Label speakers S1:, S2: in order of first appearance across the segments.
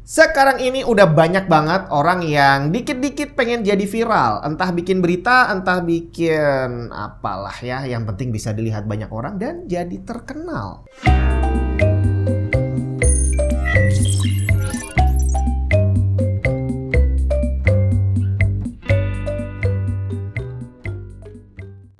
S1: Sekarang ini udah banyak banget orang yang dikit-dikit pengen jadi viral. Entah bikin berita, entah bikin apalah ya. Yang penting bisa dilihat banyak orang dan jadi terkenal.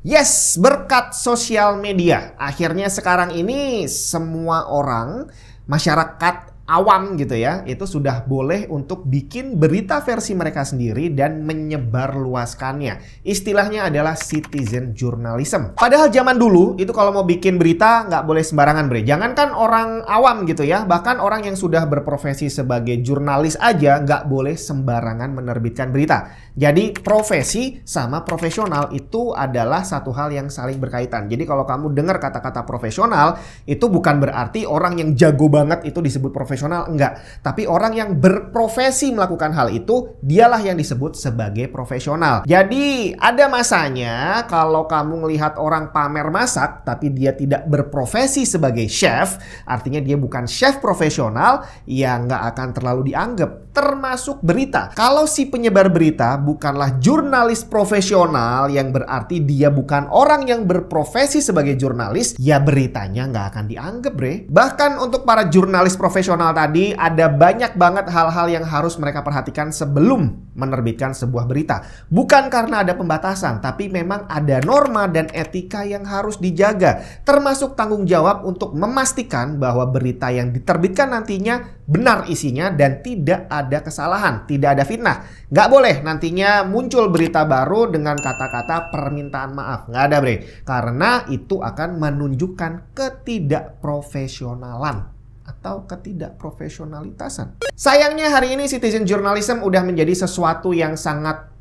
S1: Yes, berkat sosial media. Akhirnya sekarang ini semua orang, masyarakat awam gitu ya, itu sudah boleh untuk bikin berita versi mereka sendiri dan menyebarluaskannya. Istilahnya adalah citizen journalism. Padahal zaman dulu itu kalau mau bikin berita nggak boleh sembarangan, bre. Jangankan orang awam gitu ya, bahkan orang yang sudah berprofesi sebagai jurnalis aja nggak boleh sembarangan menerbitkan berita. Jadi profesi sama profesional itu adalah satu hal yang saling berkaitan. Jadi kalau kamu dengar kata-kata profesional, itu bukan berarti orang yang jago banget itu disebut profesional. Enggak, tapi orang yang berprofesi melakukan hal itu, dialah yang disebut sebagai profesional. Jadi ada masanya kalau kamu melihat orang pamer masak tapi dia tidak berprofesi sebagai chef, artinya dia bukan chef profesional, ya nggak akan terlalu dianggap. Termasuk berita. Kalau si penyebar berita bukanlah jurnalis profesional, yang berarti dia bukan orang yang berprofesi sebagai jurnalis, ya beritanya nggak akan dianggap, bre. Bahkan untuk para jurnalis profesional tadi, ada banyak banget hal-hal yang harus mereka perhatikan sebelum menerbitkan sebuah berita. Bukan karena ada pembatasan, tapi memang ada norma dan etika yang harus dijaga. Termasuk tanggung jawab untuk memastikan bahwa berita yang diterbitkan nantinya benar isinya dan tidak ada kesalahan, tidak ada fitnah. Nggak boleh nantinya muncul berita baru dengan kata-kata permintaan maaf. Nggak ada, bre. Karena itu akan menunjukkan ketidakprofesionalan atau ketidakprofesionalitasan. Sayangnya hari ini citizen journalism udah menjadi sesuatu yang sangat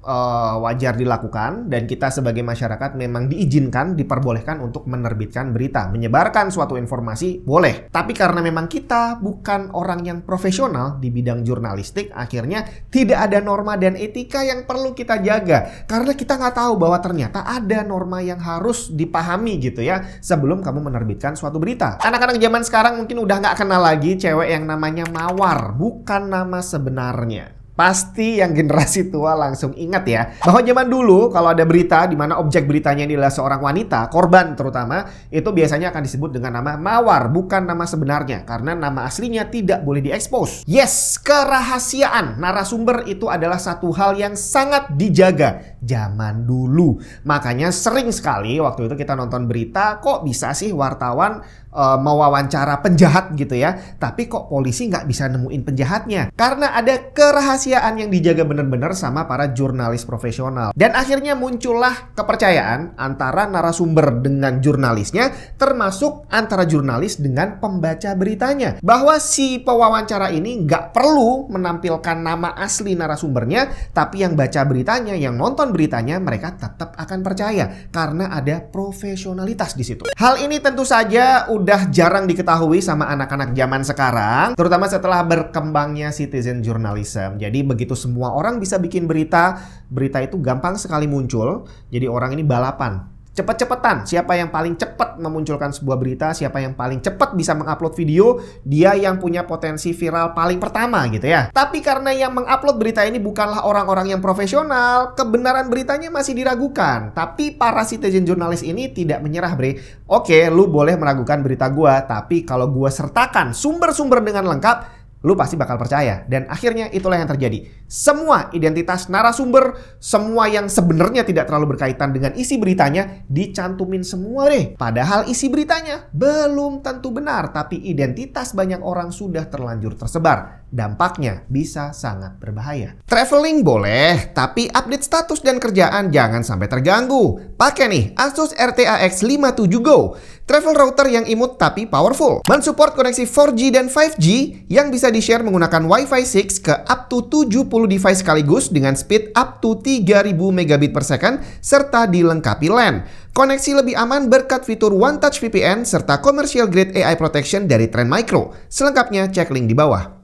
S1: wajar dilakukan, dan kita sebagai masyarakat memang diizinkan, diperbolehkan untuk menerbitkan berita, menyebarkan suatu informasi boleh. Tapi karena memang kita bukan orang yang profesional di bidang jurnalistik, akhirnya tidak ada norma dan etika yang perlu kita jaga. Karena kita nggak tahu bahwa ternyata ada norma yang harus dipahami gitu ya sebelum kamu menerbitkan suatu berita. Anak-anak zaman sekarang mungkin udah nggak kenal lagi cewek yang namanya Mawar, bukan nama sebenarnya. Pasti yang generasi tua langsung ingat ya, bahwa zaman dulu kalau ada berita di mana objek beritanya ini adalah seorang wanita, korban terutama, itu biasanya akan disebut dengan nama Mawar, bukan nama sebenarnya, karena nama aslinya tidak boleh diekspos. Yes, kerahasiaan narasumber itu adalah satu hal yang sangat dijaga zaman dulu. Makanya sering sekali waktu itu kita nonton berita, kok bisa sih wartawan mewawancara penjahat gitu ya, tapi kok polisi nggak bisa nemuin penjahatnya? Karena ada kerahasiaan yang dijaga benar-benar sama para jurnalis profesional. Dan akhirnya muncullah kepercayaan antara narasumber dengan jurnalisnya, termasuk antara jurnalis dengan pembaca beritanya, bahwa si pewawancara ini nggak perlu menampilkan nama asli narasumbernya, tapi yang baca beritanya, yang nonton beritanya, mereka tetap akan percaya karena ada profesionalitas di situ. Hal ini tentu saja udah jarang diketahui sama anak-anak zaman sekarang, terutama setelah berkembangnya citizen journalism. Jadi begitu semua orang bisa bikin berita, berita itu gampang sekali muncul. Jadi orang ini balapan, cepet-cepetan. Siapa yang paling cepat memunculkan sebuah berita, siapa yang paling cepat bisa mengupload video, dia yang punya potensi viral paling pertama gitu ya. Tapi karena yang mengupload berita ini bukanlah orang-orang yang profesional, kebenaran beritanya masih diragukan. Tapi para citizen jurnalis ini tidak menyerah, bre. Oke, lu boleh meragukan berita gua, tapi kalau gua sertakan sumber-sumber dengan lengkap, lu pasti bakal percaya. Dan akhirnya itulah yang terjadi. Semua identitas narasumber, semua yang sebenarnya tidak terlalu berkaitan dengan isi beritanya, dicantumin semua deh. Padahal isi beritanya belum tentu benar, tapi identitas banyak orang sudah terlanjur tersebar. Dampaknya bisa sangat berbahaya. Traveling boleh, tapi update status dan kerjaan jangan sampai terganggu. Pakai nih Asus RTX 57 Go, travel router yang imut tapi powerful. Mensupport koneksi 4G dan 5G yang bisa di-share menggunakan Wi-Fi 6 ke up to 70 device sekaligus dengan speed up to 3000 megabit per second serta dilengkapi LAN. Koneksi lebih aman berkat fitur One Touch VPN serta commercial grade AI protection dari Trend Micro. Selengkapnya cek link di bawah.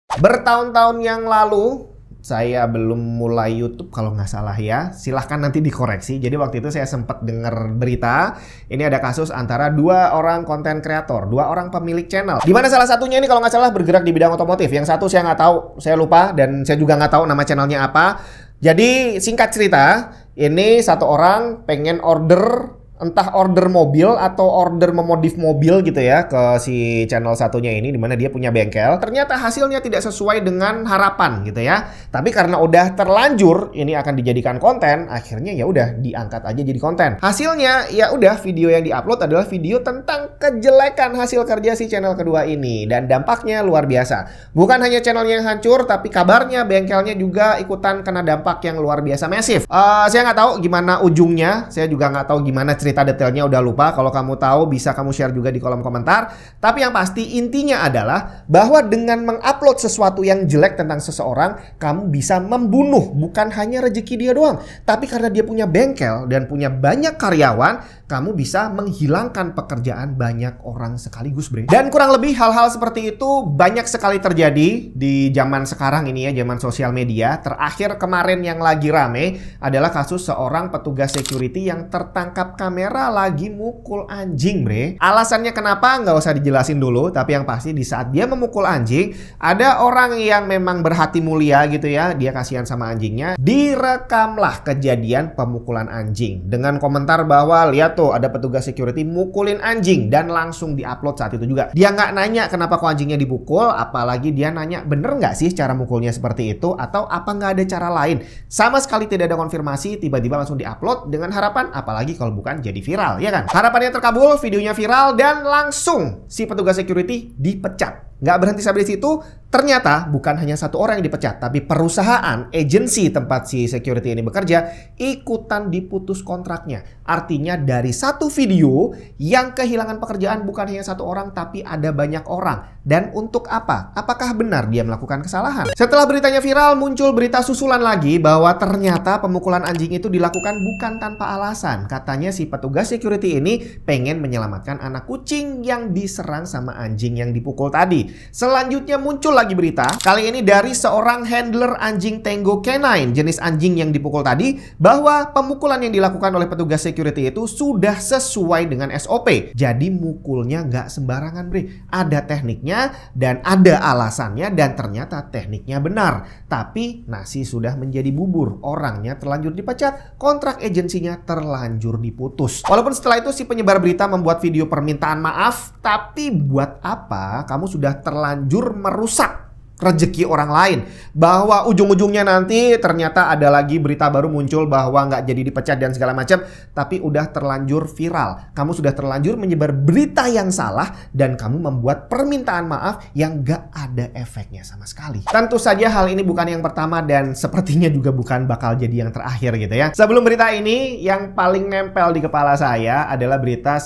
S1: Bertahun-tahun yang lalu, saya belum mulai YouTube kalau nggak salah ya. Silahkan nanti dikoreksi. Jadi waktu itu saya sempat dengar berita, ini ada kasus antara 2 orang konten kreator, 2 orang pemilik channel. Dimana salah satunya ini kalau nggak salah bergerak di bidang otomotif. Yang satu saya nggak tahu, saya lupa, dan saya juga nggak tahu nama channelnya apa. Jadi singkat cerita, ini satu orang pengen order, entah order mobil atau order memodif mobil gitu ya ke si channel satunya ini, dimana dia punya bengkel. Ternyata hasilnya tidak sesuai dengan harapan gitu ya. Tapi karena udah terlanjur ini akan dijadikan konten, akhirnya ya udah diangkat aja jadi konten. Hasilnya ya udah video yang diupload adalah video tentang kejelekan hasil kerja si channel kedua ini, dan dampaknya luar biasa. Bukan hanya channelnya yang hancur, tapi kabarnya bengkelnya juga ikutan kena dampak yang luar biasa masif. Saya nggak tahu gimana ujungnya, saya juga nggak tahu gimana cerita detailnya, udah lupa. Kalau kamu tahu bisa kamu share juga di kolom komentar. Tapi yang pasti intinya adalah bahwa dengan mengupload sesuatu yang jelek tentang seseorang, kamu bisa membunuh bukan hanya rezeki dia doang, tapi karena dia punya bengkel dan punya banyak karyawan, kamu bisa menghilangkan pekerjaan banyak orang sekaligus, bre. Dan kurang lebih hal-hal seperti itu banyak sekali terjadi di zaman sekarang ini ya, zaman sosial media. Terakhir kemarin yang lagi rame adalah kasus seorang petugas security yang tertangkap kamera lagi mukul anjing, bre. Alasannya kenapa nggak usah dijelasin dulu, tapi yang pasti di saat dia memukul anjing, ada orang yang memang berhati mulia gitu ya, dia kasihan sama anjingnya, direkamlah kejadian pemukulan anjing dengan komentar bahwa lihat tuh ada petugas security mukulin anjing, dan langsung diupload saat itu juga. Dia nggak nanya kenapa kok anjingnya dipukul, apalagi dia nanya bener nggak sih cara mukulnya seperti itu, atau apa nggak ada cara lain. Sama sekali tidak ada konfirmasi, tiba-tiba langsung diupload dengan harapan, apalagi kalau bukan jadi viral, ya kan? Harapannya terkabul, videonya viral, dan langsung si petugas security dipecat. Nggak berhenti sampai di situ, ternyata bukan hanya satu orang yang dipecat, tapi perusahaan, agensi tempat si security ini bekerja, ikutan diputus kontraknya. Artinya dari satu video yang kehilangan pekerjaan bukan hanya satu orang, tapi ada banyak orang. Dan untuk apa? Apakah benar dia melakukan kesalahan? Setelah beritanya viral, muncul berita susulan lagi bahwa ternyata pemukulan anjing itu dilakukan bukan tanpa alasan. Katanya si petugas security ini pengen menyelamatkan anak kucing yang diserang sama anjing yang dipukul tadi. Selanjutnya muncul lagi berita, kali ini dari seorang handler anjing Tango Canine, jenis anjing yang dipukul tadi, bahwa pemukulan yang dilakukan oleh petugas security itu sudah sesuai dengan SOP. Jadi mukulnya nggak sembarangan, bre. Ada tekniknya dan ada alasannya, dan ternyata tekniknya benar. Tapi nasi sudah menjadi bubur, orangnya terlanjur dipecat, kontrak agensinya terlanjur diputus. Walaupun setelah itu si penyebar berita membuat video permintaan maaf, tapi buat apa kamu sudah terlanjur merusak rezeki orang lain, bahwa ujung-ujungnya nanti ternyata ada lagi berita baru muncul bahwa nggak jadi dipecat dan segala macam, tapi udah terlanjur viral. Kamu sudah terlanjur menyebar berita yang salah, dan kamu membuat permintaan maaf yang nggak ada efeknya sama sekali. Tentu saja hal ini bukan yang pertama, dan sepertinya juga bukan bakal jadi yang terakhir gitu ya. Sebelum berita ini, yang paling nempel di kepala saya adalah berita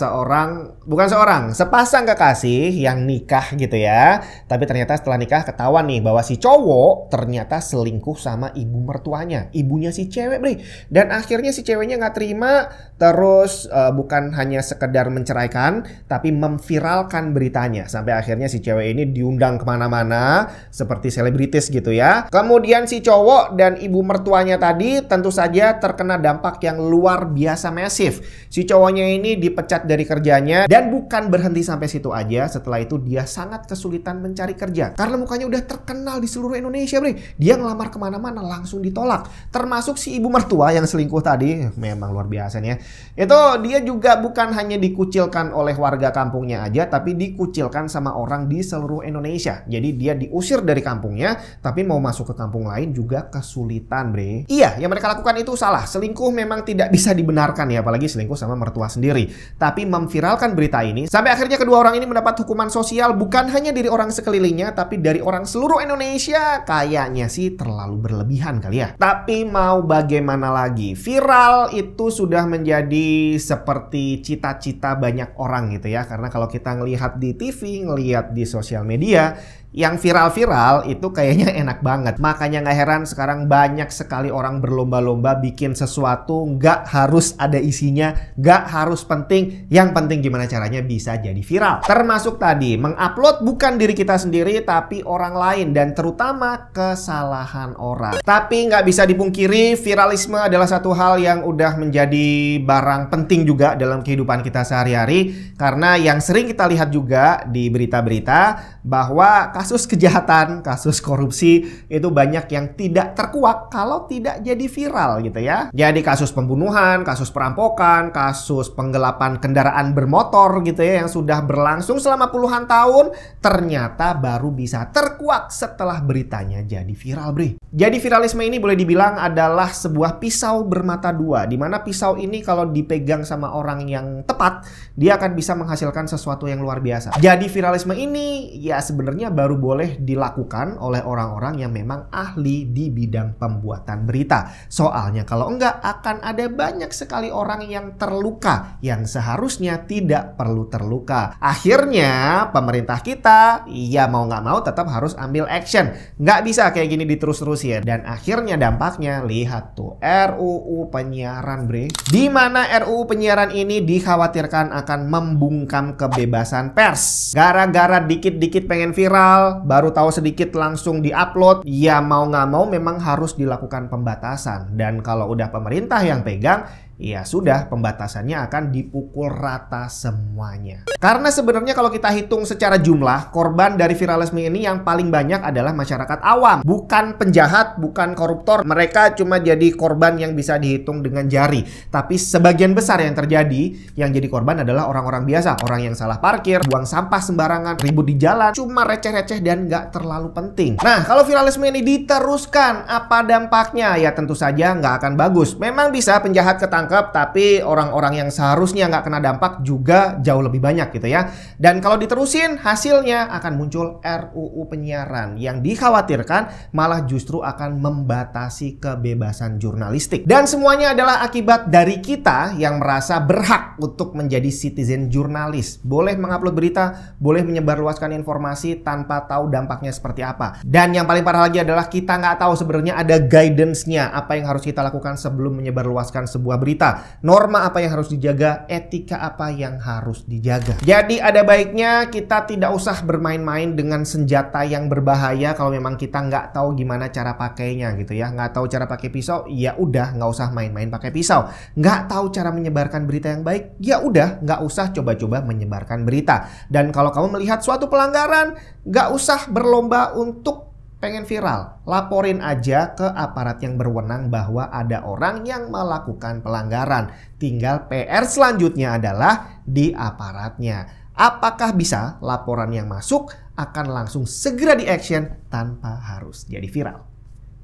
S1: sepasang kekasih yang nikah gitu ya. Tapi ternyata setelah nikah ketahuan nih bahwa si cowok ternyata selingkuh sama ibu mertuanya, ibunya si cewek, bre. Dan akhirnya si ceweknya nggak terima, terus bukan hanya sekedar menceraikan, tapi memviralkan beritanya. Sampai akhirnya si cewek ini diundang kemana-mana seperti selebritis gitu ya. Kemudian si cowok dan ibu mertuanya tadi tentu saja terkena dampak yang luar biasa masif. Si cowoknya ini dipecat dari kerjanya, dan bukan berhenti sampai situ aja. Setelah itu dia sangat kesulitan mencari kerja karena mukanya udah terkenal di seluruh Indonesia, bre. Dia ngelamar kemana-mana langsung ditolak. Termasuk si ibu mertua yang selingkuh tadi, memang luar biasa nih ya. Itu dia juga bukan hanya dikucilkan oleh warga kampungnya aja, tapi dikucilkan sama orang di seluruh Indonesia. Jadi dia diusir dari kampungnya, tapi mau masuk ke kampung lain juga kesulitan, bre. Iya, yang mereka lakukan itu salah. Selingkuh memang tidak bisa dibenarkan ya, apalagi selingkuh sama mertua sendiri. Tapi memviralkan berita ini, sampai akhirnya kedua orang ini mendapat hukuman sosial bukan hanya dari orang sekelilingnya, tapi dari orang seluruh Indonesia. Kayaknya sih terlalu berlebihan kali ya. Tapi mau bagaimana lagi, viral itu sudah menjadi seperti cita-cita banyak orang gitu ya. Karena kalau kita ngelihat di TV, ngelihat di sosial media, Yang viral-viral itu kayaknya enak banget. Makanya nggak heran sekarang banyak sekali orang berlomba-lomba bikin sesuatu, nggak harus ada isinya, nggak harus penting. Yang penting gimana caranya bisa jadi viral. Termasuk tadi, mengupload bukan diri kita sendiri, tapi orang lain. Dan terutama kesalahan orang. Tapi nggak bisa dipungkiri, viralisme adalah satu hal yang udah menjadi barang penting juga dalam kehidupan kita sehari-hari. Karena yang sering kita lihat juga di berita-berita, bahwa kasus kejahatan, kasus korupsi itu banyak yang tidak terkuak kalau tidak jadi viral gitu ya. Jadi kasus pembunuhan, kasus perampokan, kasus penggelapan kendaraan bermotor gitu ya yang sudah berlangsung selama puluhan tahun ternyata baru bisa terkuak setelah beritanya jadi viral, Bre. Jadi viralisme ini boleh dibilang adalah sebuah pisau bermata dua, di mana pisau ini kalau dipegang sama orang yang tepat, dia akan bisa menghasilkan sesuatu yang luar biasa. Jadi viralisme ini ya sebenarnya baru boleh dilakukan oleh orang-orang yang memang ahli di bidang pembuatan berita. Soalnya kalau enggak akan ada banyak sekali orang yang terluka yang seharusnya tidak perlu terluka. Akhirnya pemerintah kita ya mau nggak mau tetap harus ambil action. Nggak bisa kayak gini diterus-terusin. Dan akhirnya dampaknya lihat tuh RUU penyiaran, Bre. Di mana RUU penyiaran ini dikhawatirkan akan membungkam kebebasan pers. Gara-gara dikit-dikit pengen viral, baru tahu sedikit langsung diupload, ya mau nggak mau memang harus dilakukan pembatasan. Dan kalau udah pemerintah yang pegang, ya sudah, pembatasannya akan dipukul rata semuanya. Karena sebenarnya kalau kita hitung secara jumlah, korban dari viralisme ini yang paling banyak adalah masyarakat awam. Bukan penjahat, bukan koruptor. Mereka cuma jadi korban yang bisa dihitung dengan jari. Tapi sebagian besar yang terjadi, yang jadi korban adalah orang-orang biasa. Orang yang salah parkir, buang sampah sembarangan, ribut di jalan, cuma receh-receh dan nggak terlalu penting. Nah, kalau viralisme ini diteruskan, apa dampaknya? Ya tentu saja nggak akan bagus. Memang bisa penjahat ketangkep, tapi orang-orang yang seharusnya nggak kena dampak juga jauh lebih banyak gitu ya. Dan kalau diterusin, hasilnya akan muncul RUU penyiaran yang dikhawatirkan malah justru akan membatasi kebebasan jurnalistik. Dan semuanya adalah akibat dari kita yang merasa berhak untuk menjadi citizen jurnalis. Boleh mengupload berita, boleh menyebarluaskan informasi tanpa tahu dampaknya seperti apa. Dan yang paling parah lagi adalah kita nggak tahu sebenarnya ada guidance-nya, apa yang harus kita lakukan sebelum menyebarluaskan sebuah berita. Norma apa yang harus dijaga, etika apa yang harus dijaga. Jadi ada baiknya kita tidak usah bermain-main dengan senjata yang berbahaya kalau memang kita nggak tahu gimana cara pakainya gitu ya. Nggak tahu cara pakai pisau, ya udah nggak usah main-main pakai pisau. Nggak tahu cara menyebarkan berita yang baik, ya udah nggak usah coba-coba menyebarkan berita. Dan kalau kamu melihat suatu pelanggaran, nggak usah berlomba untuk pengen viral, laporin aja ke aparat yang berwenang bahwa ada orang yang melakukan pelanggaran. Tinggal PR selanjutnya adalah di aparatnya. Apakah bisa laporan yang masuk akan langsung segera di action tanpa harus jadi viral?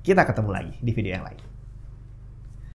S1: Kita ketemu lagi di video yang lain.